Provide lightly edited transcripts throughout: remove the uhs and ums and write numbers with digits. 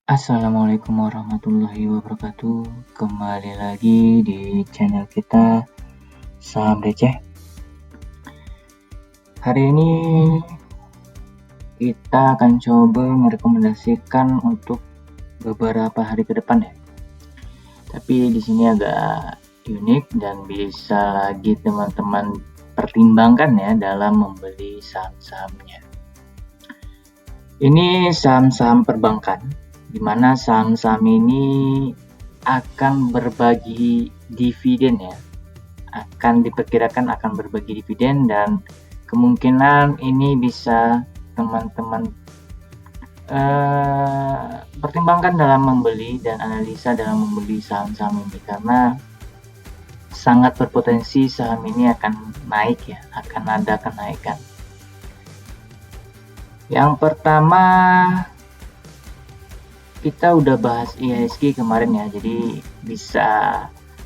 Assalamualaikum warahmatullahi wabarakatuh. Kembali lagi di channel kita Saham Receh. Hari ini kita akan coba merekomendasikan untuk beberapa hari ke depan ya. Tapi di sini agak unik dan bisa lagi teman-teman pertimbangkan ya dalam membeli saham-sahamnya. Ini saham-saham perbankan, di mana saham-saham ini akan berbagi dividen ya, akan diperkirakan akan berbagi dividen, dan kemungkinan ini bisa teman-teman pertimbangkan dalam membeli dan analisa dalam membeli saham-saham ini, karena sangat berpotensi saham ini akan naik ya, akan ada kenaikan. Yang pertama, kita udah bahas IHSG kemarin ya, jadi bisa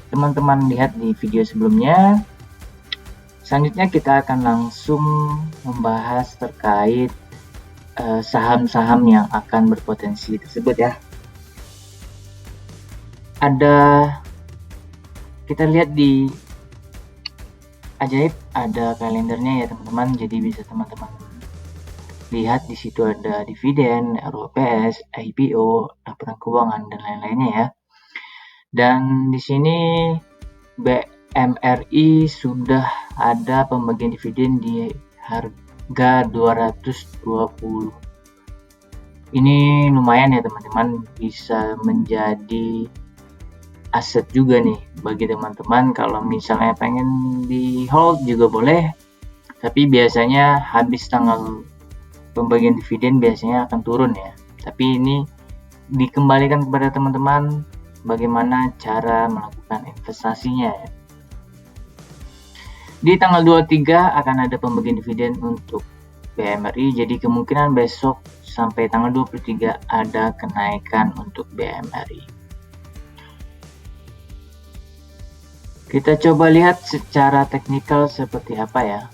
teman-teman lihat di video sebelumnya. Selanjutnya kita akan langsung membahas terkait saham-saham yang akan berpotensi tersebut ya. Kita lihat di Ajaib, ada kalendernya ya teman-teman, jadi bisa teman-teman lihat di situ ada dividen, ROPS, IPO, laporan keuangan dan lain-lainnya ya. Dan di sini BMRI sudah ada pembagian dividen di harga 220. Ini lumayan ya teman-teman, bisa menjadi aset juga nih bagi teman-teman. Kalau misalnya pengen di hold juga boleh, tapi biasanya habis tanggal pembagian dividen biasanya akan turun ya. Tapi ini dikembalikan kepada teman-teman bagaimana cara melakukan investasinya ya. Di tanggal 23 akan ada pembagian dividen untuk BMRI, jadi kemungkinan besok sampai tanggal 23 ada kenaikan untuk BMRI. Kita coba lihat secara teknikal seperti apa ya.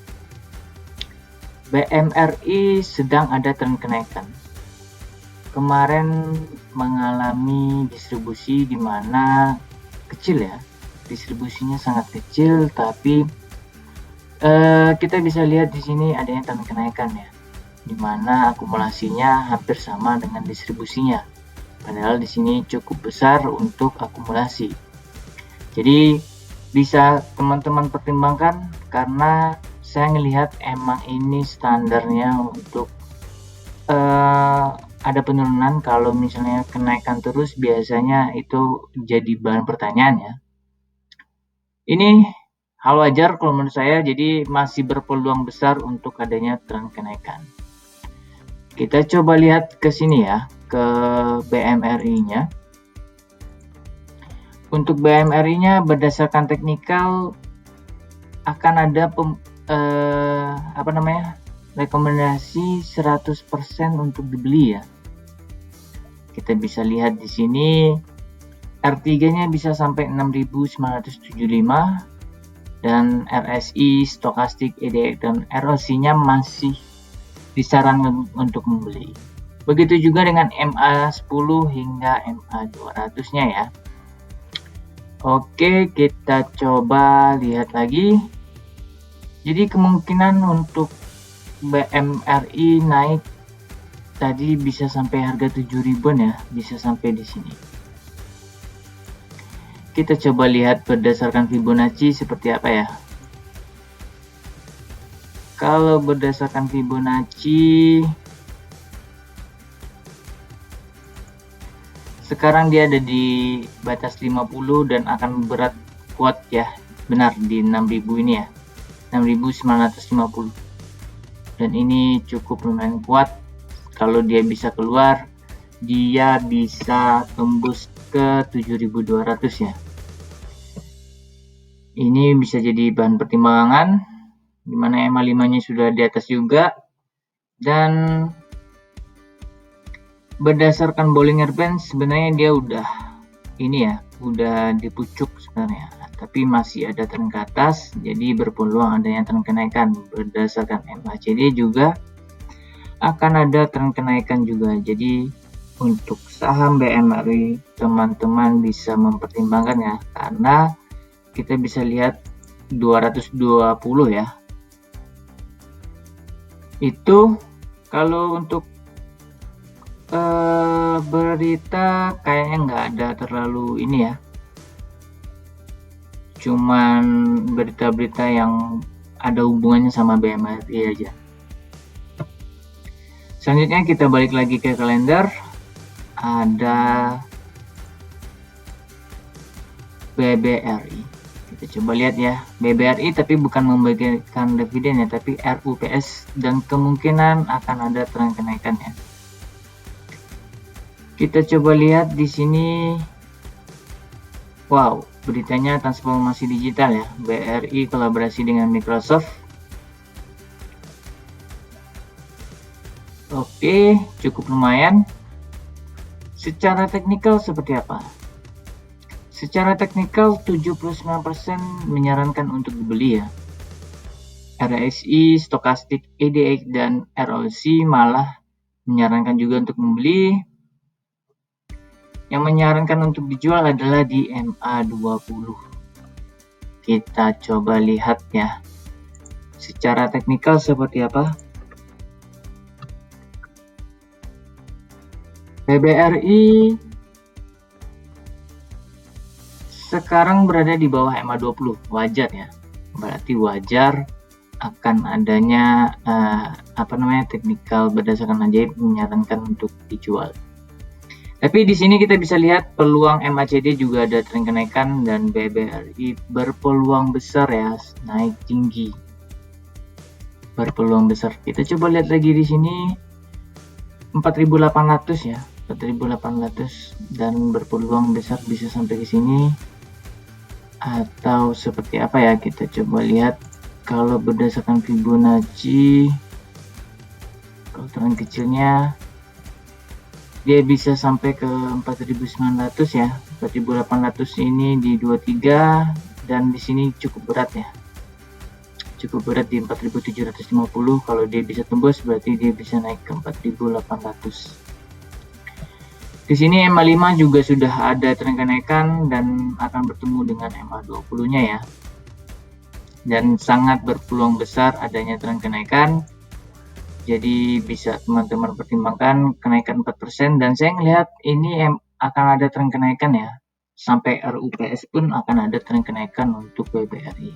BMRI sedang ada tren kenaikan. Kemarin mengalami distribusi di mana kecil ya, distribusinya sangat kecil, tapi kita bisa lihat di sini adanya tren kenaikan ya, di mana akumulasinya hampir sama dengan distribusinya. Padahal di sini cukup besar untuk akumulasi. Jadi bisa teman-teman pertimbangkan, karena saya ngelihat emang ini standarnya untuk ada penurunan. Kalau misalnya kenaikan terus biasanya itu jadi bahan pertanyaan ya. Ini hal wajar kalau menurut saya, jadi masih berpeluang besar untuk adanya tren kenaikan. Kita coba lihat ke sini ya, ke BMRI-nya. Untuk BMRI-nya berdasarkan teknikal akan ada rekomendasi 100% untuk dibeli ya. Kita bisa lihat di sini R3-nya bisa sampai 6.975, dan RSI, stokastik, EDX dan ROC-nya masih disarankan untuk membeli. Begitu juga dengan MA10 hingga MA200-nya ya. Oke, kita coba lihat lagi. Jadi kemungkinan untuk BMRI naik tadi bisa sampai harga 7.000-an ya, bisa sampai di sini. Kita coba lihat berdasarkan Fibonacci seperti apa ya. Kalau berdasarkan Fibonacci, sekarang dia ada di batas 50 dan akan berat kuat ya, benar di 6.000 ini ya, 6.950. Dan ini cukup lumayan kuat. Kalau dia bisa keluar, dia bisa tembus ke 7.200 ya. Ini bisa jadi bahan pertimbangan, dimana MA5-nya sudah di atas juga. Dan berdasarkan Bollinger Bands sebenarnya dia udah di pucuk sebenarnya, tapi masih ada tren ke atas, jadi berpeluang adanya tren kenaikan. Berdasarkan MACD juga akan ada tren kenaikan juga. Jadi untuk saham BMRI teman-teman bisa mempertimbangkan ya, karena kita bisa lihat 220 ya. Itu kalau untuk berita kayaknya nggak ada terlalu ini ya, cuman berita-berita yang ada hubungannya sama BMRI aja. Selanjutnya kita balik lagi ke kalender. Ada BBRI. Kita coba lihat ya, BBRI tapi bukan membagikan dividen ya, tapi RUPS, dan kemungkinan akan ada tren kenaikan ya. Kita coba lihat di sini. Wow, beritanya transformasi digital ya. BRI kolaborasi dengan Microsoft. Oke, cukup lumayan. Secara teknikal seperti apa? Secara teknikal 79% menyarankan untuk dibeli ya. RSI, Stokastik, EDX, dan ROC malah menyarankan juga untuk membeli. Yang menyarankan untuk dijual adalah di MA20. Kita coba lihat ya, secara teknikal seperti apa. BBRI sekarang berada di bawah MA20, wajar ya. Berarti wajar akan adanya teknikal berdasarkan ajaib menyarankan untuk dijual. Tapi di sini kita bisa lihat peluang MACD juga ada tren kenaikan, dan BBRI berpeluang besar ya naik tinggi. Berpeluang besar. Kita coba lihat lagi di sini 4.800 ya, 4.800, dan berpeluang besar bisa sampai ke sini atau seperti apa ya. Kita coba lihat kalau berdasarkan Fibonacci, kalau tren kecilnya dia bisa sampai ke 4.900 ya. 4.800 ini di 23, dan di sini cukup berat ya. Cukup berat di 4.750. Kalau dia bisa tembus berarti dia bisa naik ke 4.800. Di sini MA5 juga sudah ada tren kenaikan dan akan bertemu dengan MA20-nya ya. Dan sangat berpeluang besar adanya tren kenaikan. Jadi bisa teman-teman pertimbangkan kenaikan 4%, dan saya melihat ini akan ada tren kenaikan ya. Sampai RUPS pun akan ada tren kenaikan untuk BBRI.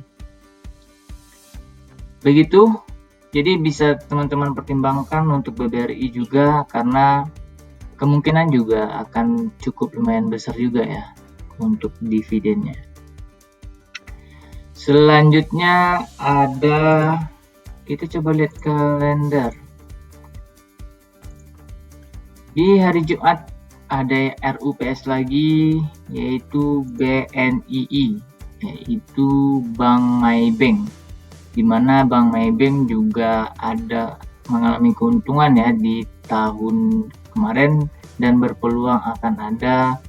Begitu. Jadi bisa teman-teman pertimbangkan untuk BBRI juga, karena kemungkinan juga akan cukup lumayan besar juga ya untuk dividennya. Selanjutnya ada, kita coba lihat kalender. Di hari Jumat ada RUPS lagi, yaitu BNII, yaitu Bank Maybank, di mana Bank Maybank juga ada mengalami keuntungan ya di tahun kemarin, dan berpeluang akan ada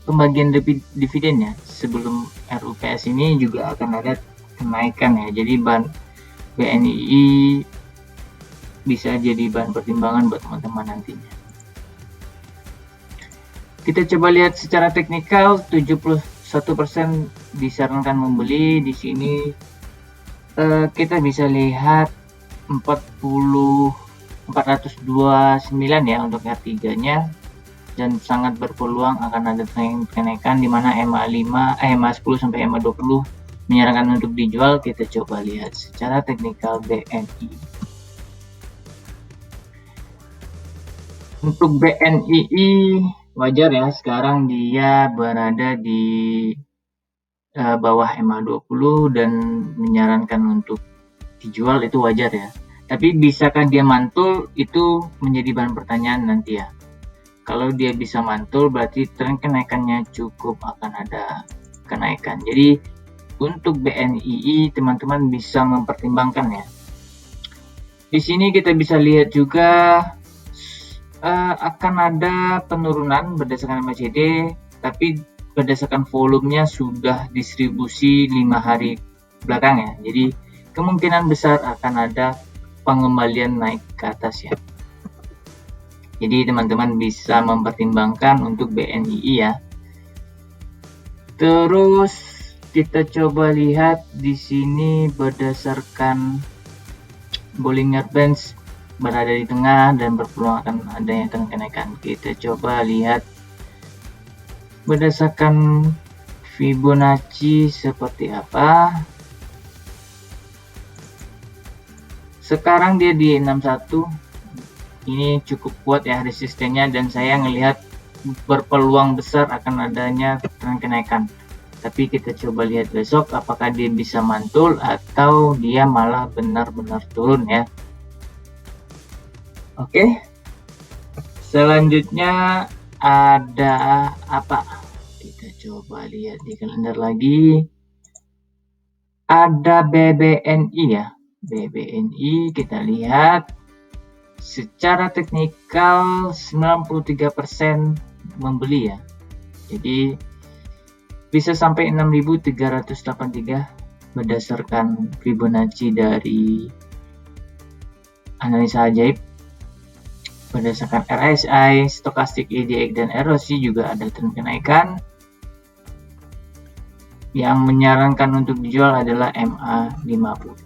pembagian dividen ya. Sebelum RUPS ini juga akan ada kenaikan ya. Jadi BNII bisa jadi bahan pertimbangan buat teman-teman nantinya. Kita coba lihat secara teknikal, 71% disarankan membeli. Di sini kita bisa lihat 429 ya untuk R3-nya, dan sangat berpeluang akan ada kenaikan, di mana MA10 sampai MA20 menyarankan untuk dijual. Kita coba lihat secara teknikal BNI. Untuk BNII wajar ya, sekarang dia berada di bawah MA20 dan menyarankan untuk dijual, itu wajar ya. Tapi bisakah dia mantul, itu menjadi bahan pertanyaan nanti ya. Kalau dia bisa mantul berarti tren kenaikannya cukup akan ada kenaikan. Jadi untuk BNII teman-teman bisa mempertimbangkan ya. Di sini kita bisa lihat juga akan ada penurunan berdasarkan MACD, tapi berdasarkan volumenya sudah distribusi 5 hari belakang ya. Jadi kemungkinan besar akan ada pengembalian naik ke atas ya. Jadi teman-teman bisa mempertimbangkan untuk BNII ya. Terus kita coba lihat di sini berdasarkan Bollinger Bands berada di tengah dan berpeluang akan adanya tren kenaikan. Kita coba lihat berdasarkan Fibonacci seperti apa. Sekarang dia di 61. Ini cukup kuat ya resistennya, dan saya ngelihat berpeluang besar akan adanya tren kenaikan. Tapi kita coba lihat besok apakah dia bisa mantul atau dia malah benar-benar turun ya. Oke. Selanjutnya ada apa? Kita coba lihat di kalender lagi. Ada BBNI ya. BBNI kita lihat secara teknikal 93% membeli ya. Jadi bisa sampai 6.383 berdasarkan Fibonacci dari analisa ajaib. Berdasarkan RSI, Stochastic EDX dan ROC juga ada tren kenaikan. Yang menyarankan untuk dijual adalah MA50.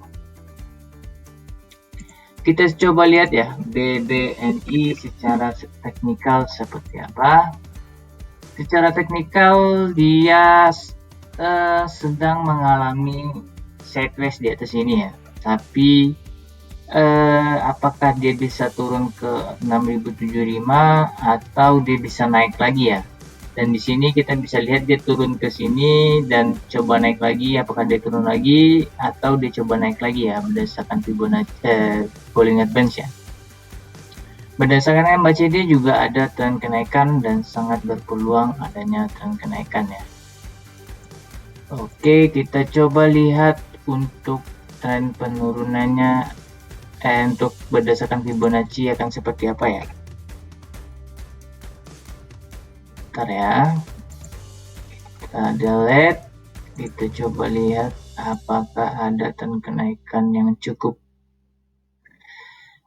Kita coba lihat ya BBNI secara teknikal seperti apa. Secara teknikal dia sedang mengalami sideways di atas ini ya. Tapi apakah dia bisa turun ke 6075 atau dia bisa naik lagi ya? Dan di sini kita bisa lihat dia turun ke sini dan coba naik lagi. Apakah dia turun lagi atau dia coba naik lagi ya, berdasarkan Fibonacci Bollinger Bands ya. Berdasarkan MACD juga ada tren kenaikan dan sangat berpeluang adanya tren kenaikan ya. Oke, kita coba lihat untuk tren penurunannya untuk berdasarkan Fibonacci akan seperti apa ya. Bentar ya, kita delete. Kita coba lihat apakah ada tren kenaikan yang cukup.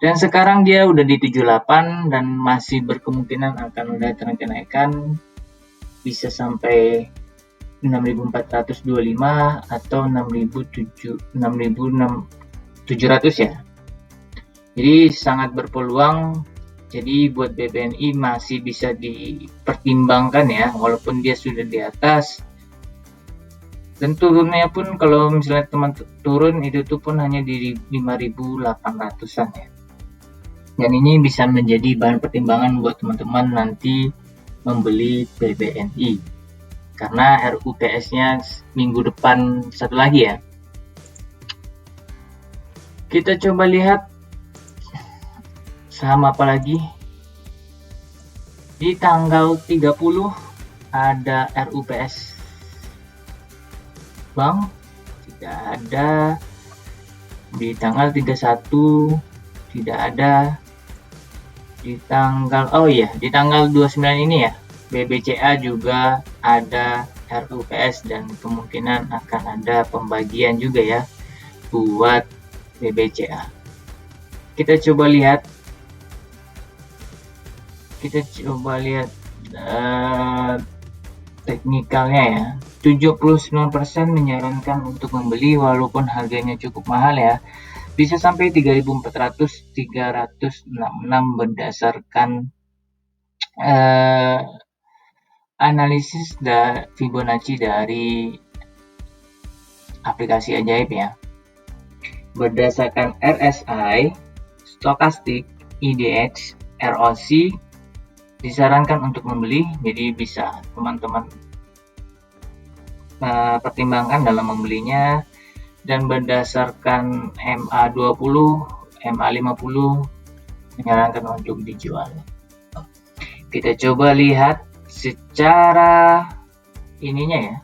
Dan sekarang dia udah di 78 dan masih berkemungkinan akan ada tren kenaikan, bisa sampai 6.425 atau 6.700 ya. Jadi sangat berpeluang. Jadi buat BBNI masih bisa dipertimbangkan ya, walaupun dia sudah di atas. Dan turunnya pun kalau misalnya teman turun itu tuh pun hanya di 5.800-an ya. Dan ini bisa menjadi bahan pertimbangan buat teman-teman nanti membeli BBNI. Karena RUPS-nya minggu depan satu lagi ya. Kita coba lihat saham apa lagi. Di tanggal 30 ada RUPS Bank, tidak ada. Di tanggal 31 tidak ada. Di tanggal di tanggal 29 ini ya, BBCA juga ada RUPS dan kemungkinan akan ada pembagian juga ya buat BBCA. Kita coba lihat teknikalnya ya. 79% menyarankan untuk membeli walaupun harganya cukup mahal ya. Bisa sampai 3.400, 366 berdasarkan analisis Fibonacci dari aplikasi ajaib ya. Berdasarkan RSI, Stochastic EDX, ROC disarankan untuk membeli, jadi bisa teman-teman pertimbangkan dalam membelinya. Dan berdasarkan MA20, MA50 menyarankan untuk dijual. Kita coba lihat secara ininya ya,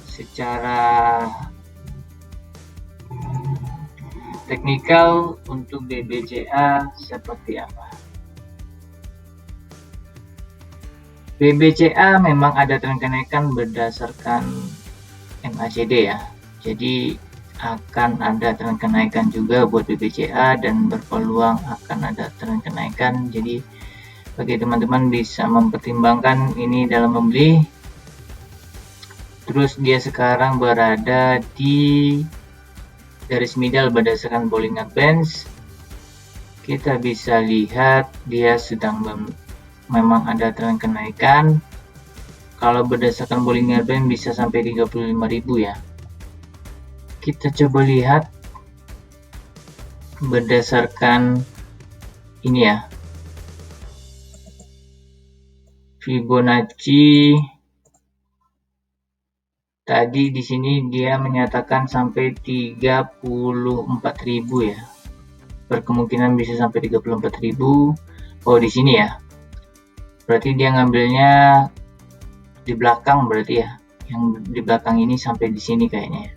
secara teknikal untuk BBCA seperti apa. BBCA memang ada tren kenaikan berdasarkan MACD ya. Jadi akan ada tren kenaikan juga buat BBCA dan berpeluang akan ada tren kenaikan. Jadi bagi teman-teman bisa mempertimbangkan ini dalam membeli. Terus dia sekarang berada di garis middle berdasarkan Bollinger Bands. Kita bisa lihat dia sedang memang ada tren kenaikan. Kalau berdasarkan Bollinger Band bisa sampai 35.000 ya. Kita coba lihat berdasarkan ini ya, Fibonacci tadi di sini dia menyatakan sampai 34.000 ya. Berkemungkinan bisa sampai 34.000. Oh, di sini ya. Berarti dia ngambilnya di belakang berarti ya. Yang di belakang ini sampai di sini kayaknya ya.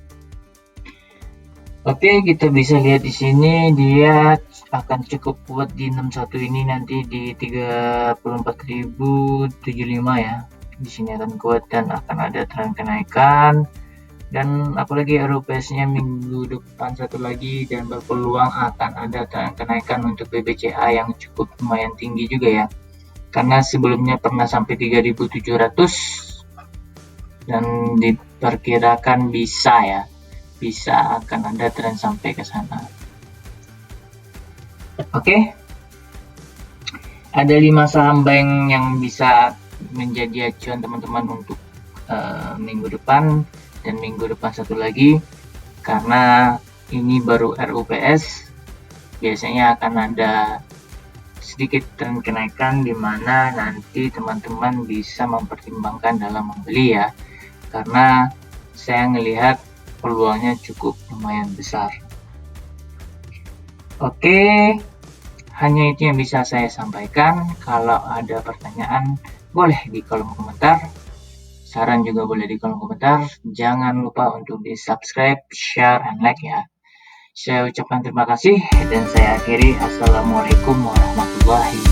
Oke, kita bisa lihat di sini dia akan cukup kuat di 61 ini, nanti di 34.075 ya. Di sini akan kuat dan akan ada tren kenaikan. Dan apalagi RUPS-nya minggu depan satu lagi dan berpeluang akan ada tren kenaikan untuk BBCA yang cukup lumayan tinggi juga ya. Karena sebelumnya pernah sampai 3.700 dan diperkirakan bisa akan ada tren sampai ke sana. Oke. Ada 5 saham bank yang bisa menjadi acuan teman-teman untuk minggu depan dan minggu depan satu lagi, karena ini baru RUPS. Biasanya akan ada sedikit tren kenaikan di mana nanti teman-teman bisa mempertimbangkan dalam membeli ya, karena saya melihat peluangnya cukup lumayan besar. Oke, hanya itu yang bisa saya sampaikan. Kalau ada pertanyaan boleh di kolom komentar, saran juga boleh di kolom komentar. Jangan lupa untuk di subscribe, share, and like ya. Saya ucapkan terima kasih dan saya akhiri. Assalamualaikum warahmatullahi wabarakatuh.